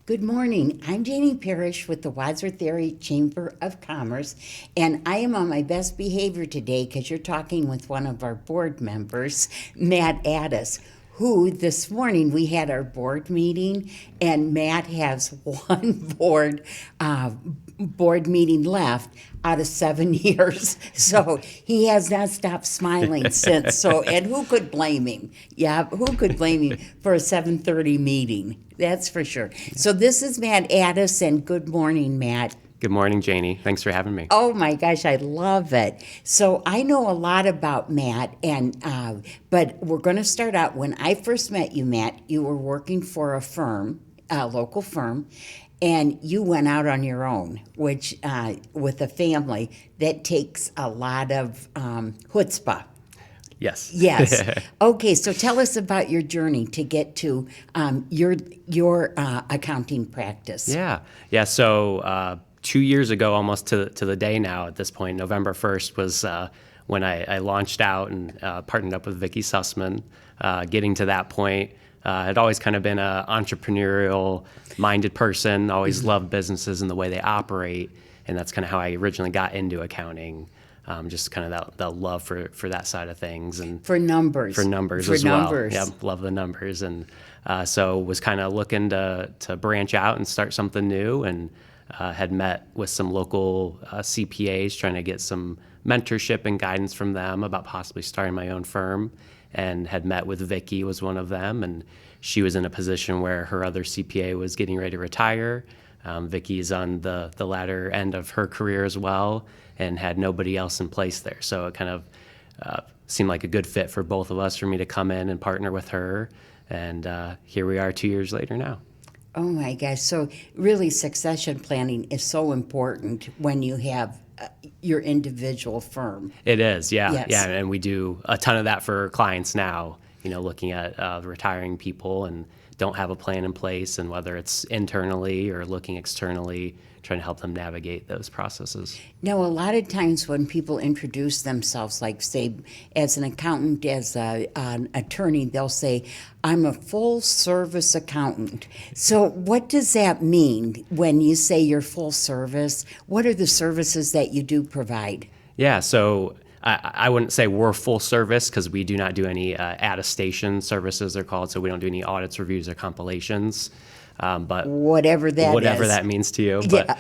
Good morning. I'm Janie Parrish with the Wadsworth Area Chamber of Commerce, and I am on my best behavior today because you're talking with one of our board members, Matt Addis, who this morning we had our board meeting, and Matt has one board meeting left out of 7 years. So he has not stopped smiling since. So, and who could blame him? Yeah, who could blame him for a 7:30 meeting? That's for sure. So this is Matt Addis, and good morning, Matt. Good morning, Janie. Thanks for having me. Oh my gosh, I love it. So I know a lot about Matt, and but we're going to start out. When I first met you, Matt, you were working for a firm, a local firm, and you went out on your own, which with a family that takes a lot of chutzpah. Yes. Yes. Okay, so tell us about your journey to get to your accounting practice. Yeah. So 2 years ago, almost to the day now at this point, November 1st was when I launched out and partnered up with Vicki Sussman. Getting to that point, I'd always kind of been an entrepreneurial-minded person, always loved businesses and the way they operate, and that's kind of how I originally got into accounting. Just kind of that love for that side of things and for numbers as well. Yeah, love the numbers, and so was kind of looking to branch out and start something new, and had met with some local CPAs trying to get some mentorship and guidance from them about possibly starting my own firm, and had met with Vicki, was one of them, and she was in a position where her other CPA was getting ready to retire. Vicki's on the latter end of her career as well, and had nobody else in place there. So it kind of seemed like a good fit for both of us, for me to come in and partner with her. And here we are 2 years later now. Oh my gosh. So really succession planning is so important when you have your individual firm. It is, yeah. Yes. Yeah, and we do a ton of that for clients now, looking at retiring people and don't have a plan in place, and whether it's internally or looking externally, trying to help them navigate those processes. Now, a lot of times when people introduce themselves, like say as an accountant, as an attorney, they'll say, I'm a full service accountant. So what does that mean when you say you're full service? What are the services that you do provide? Yeah, so I wouldn't say we're full service because we do not do any attestation services, they're called. So we don't do any audits, reviews, or compilations. But whatever that means to you. But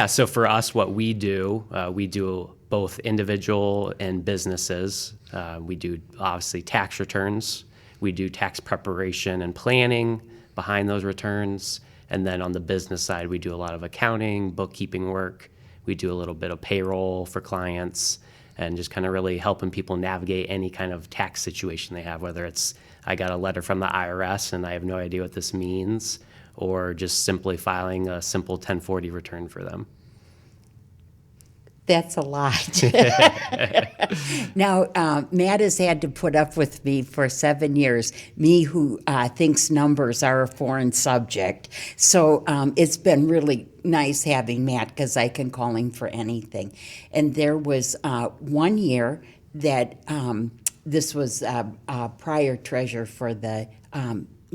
so for us, what we do both individual and businesses. We do obviously tax returns. We do tax preparation and planning behind those returns. And then on the business side, we do a lot of accounting, bookkeeping work. We do a little bit of payroll for clients, and just kind of really helping people navigate any kind of tax situation they have, whether it's I got a letter from the IRS and I have no idea what this means, or just simply filing a simple 1040 return for them. That's a lot. Now, Matt has had to put up with me for 7 years, me who thinks numbers are a foreign subject. So it's been really nice having Matt because I can call him for anything. And there was 1 year that this was prior treasurer for the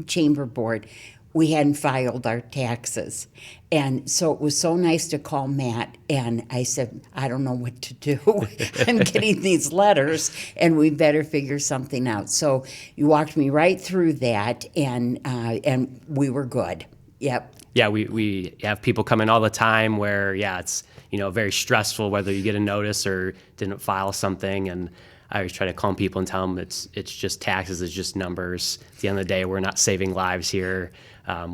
chamber board. We hadn't filed our taxes. And so it was so nice to call Matt, and I said, I don't know what to do. I'm getting these letters, and we better figure something out. So you walked me right through that, and we were good. Yep. Yeah, we have people come in all the time where, it's, very stressful whether you get a notice or didn't file something, and I always try to calm people and tell them it's just taxes, it's just numbers. At the end of the day, we're not saving lives here.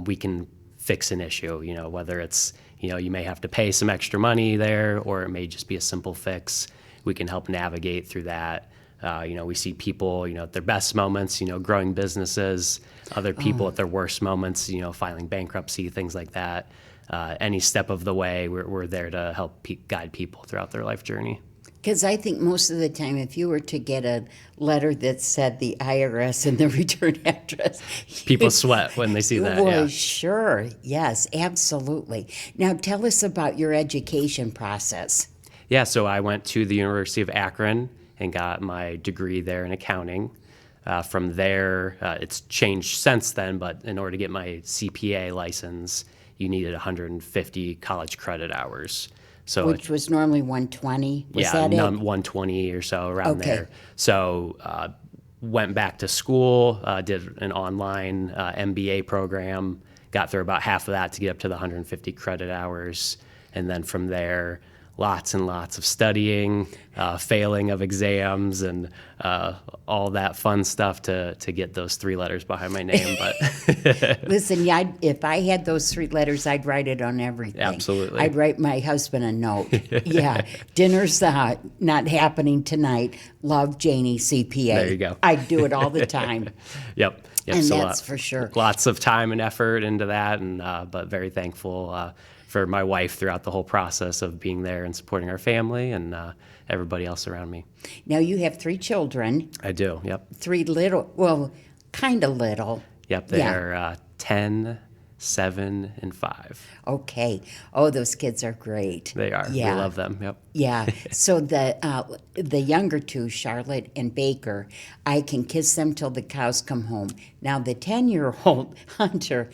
We can fix an issue, whether it's, you may have to pay some extra money there, or it may just be a simple fix. We can help navigate through that. We see people, at their best moments, growing businesses, other people at their worst moments, filing bankruptcy, things like that. Any step of the way, we're there to help guide people throughout their life journey. Because I think most of the time, if you were to get a letter that said the IRS and the return address, people sweat when they see that. Well, yeah. Sure. Yes, absolutely. Now, tell us about your education process. Yeah, so I went to the University of Akron and got my degree there in accounting. From there, it's changed since then, but in order to get my CPA license, you needed 150 college credit hours. So Which was normally 120. Was that it? 120 or so around Okay. there. So went back to school, did an online MBA program, got through about half of that to get up to the 150 credit hours. And then from there, lots and lots of studying, failing of exams, and all that fun stuff to get those 3 letters behind my name. But Listen, yeah, if I had those 3 letters, I'd write it on everything. Absolutely. I'd write my husband a note. Yeah, dinner's not happening tonight. Love, Janie, CPA. There you go. I'd do it all the time. Yep. And so that's for sure. Lots of time and effort into that, and but very thankful for my wife throughout the whole process of being there and supporting our family and everybody else around me. Now you have 3 children, I do. Yep. 3 little, well, kind of little. Yep. They're 10, 7, and 5. Okay. Oh, those kids are great. They are. Yeah. We love them. Yep. Yeah. So the younger 2, Charlotte and Baker, I can kiss them till the cows come home. Now the 10-year-old Hunter,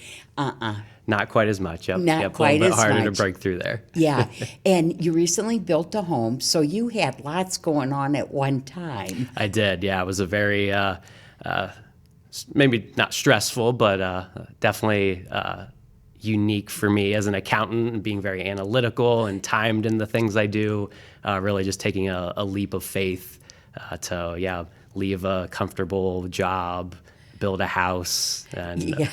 Not quite as much. Yep. Not yep. quite a little bit as harder much. to break through there. Yeah. And you recently built a home, so you had lots going on at one time. I did. Yeah. It was a very maybe not stressful, but definitely unique for me as an accountant, and being very analytical and timed in the things I do. Really just taking a leap of faith to leave a comfortable job, build a house, and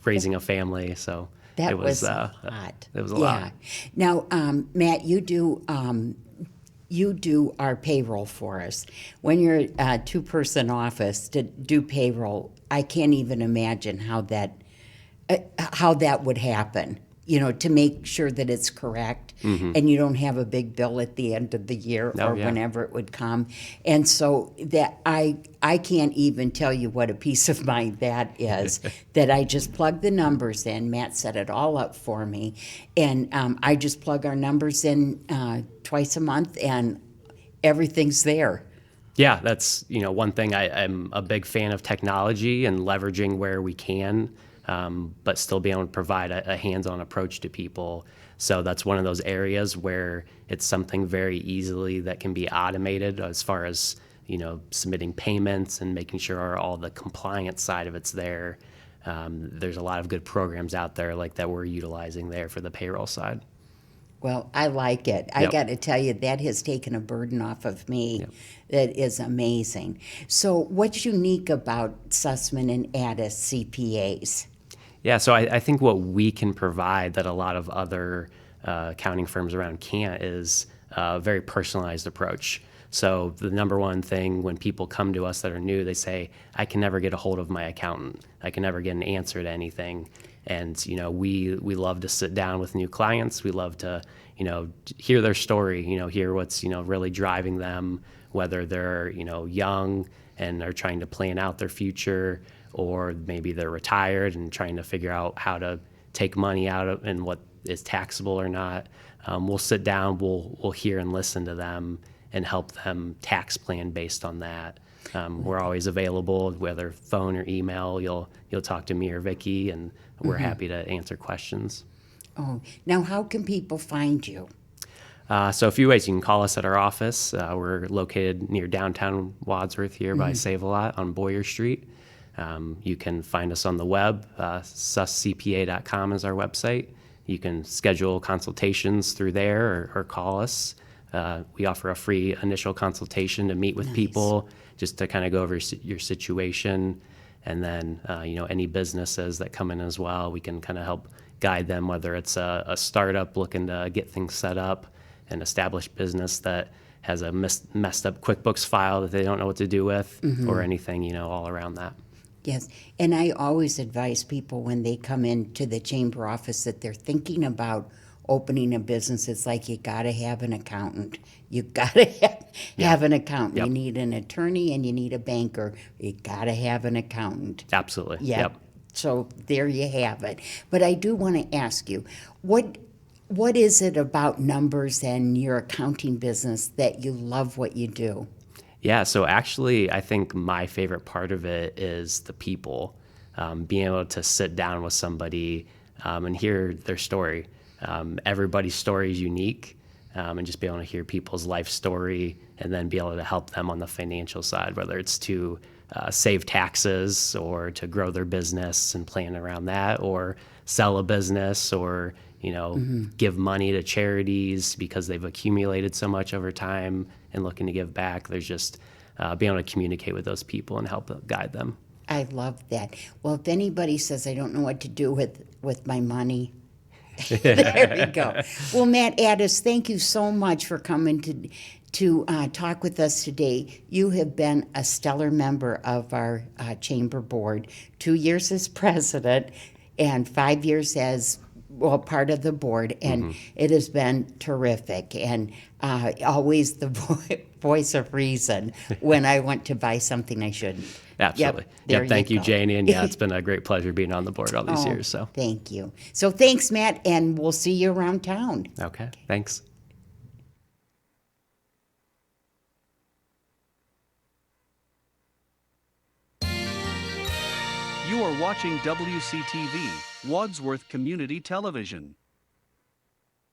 raising a family. So That it was a lot. It was a lot. Now, Matt, you do our payroll for us. When you're a 2-person office to do payroll, I can't even imagine how that would happen. To make sure that it's correct, and you don't have a big bill at the end of the year whenever it would come. And so that I can't even tell you what a peace of mind that is, that I just plug the numbers in. Matt set it all up for me, and I just plug our numbers in twice a month, and everything's there. Yeah, that's one thing. I'm a big fan of technology and leveraging where we can. But still be able to provide a hands-on approach to people. So that's one of those areas where it's something very easily that can be automated as far as, submitting payments and making sure all the compliance side of it's there. There's a lot of good programs out there like that we're utilizing there for the payroll side. Well, I like it. I got to tell you, that has taken a burden off of me. That is amazing. So what's unique about Sussman and Addis CPAs? Yeah, so I think what we can provide that a lot of other accounting firms around can't is a very personalized approach. So the number one thing when people come to us that are new, they say, I can never get a hold of my accountant. I can never get an answer to anything. And, we love to sit down with new clients. We love to, hear their story, hear what's, really driving them, whether they're, young and are trying to plan out their future, or maybe they're retired and trying to figure out how to take money out of and what is taxable or not. We'll sit down, we'll hear and listen to them and help them tax plan based on that. We're always available, whether phone or email. You'll talk to me or Vicki, and we're happy to answer questions. Oh, now how can people find you? So a few ways. You can call us at our office. We're located near downtown Wadsworth here by Save-A-Lot on Boyer Street. You can find us on the web. susscpa.com is our website. You can schedule consultations through there or call us. We offer a free initial consultation to meet with people just to kind of go over your situation. And then, any businesses that come in as well, we can kind of help guide them, whether it's a startup looking to get things set up, an established business that has a messed up QuickBooks file that they don't know what to do with, or anything, all around that. Yes, and I always advise people when they come into the chamber office that they're thinking about opening a business. It's like you got to have an accountant. You got to have an accountant. Yep. You need an attorney and you need a banker. You got to have an accountant. Absolutely. Yep. So there you have it. But I do want to ask you, what is it about numbers and your accounting business that you love what you do? Yeah, so actually, I think my favorite part of it is the people. Being able to sit down with somebody and hear their story. Everybody's story is unique, and just be able to hear people's life story and then be able to help them on the financial side, whether it's to save taxes or to grow their business and plan around that, or sell a business, or give money to charities because they've accumulated so much over time and looking to give back. There's just being able to communicate with those people and help guide them. I love that. Well, if anybody says I don't know what to do with my money, there we go. Well, Matt Addis, thank you so much for coming to talk with us today. You have been a stellar member of our chamber board, 2 years as president and 5 years as part of the board, and it has been terrific, and always the voice of reason when I want to buy something I shouldn't. Absolutely. Yep, Thank you, go. Janie. And it's been a great pleasure being on the board all these years. So thank you. So thanks, Matt, and we'll see you around town. Okay. Thanks. You are watching WCTV, Wadsworth Community Television.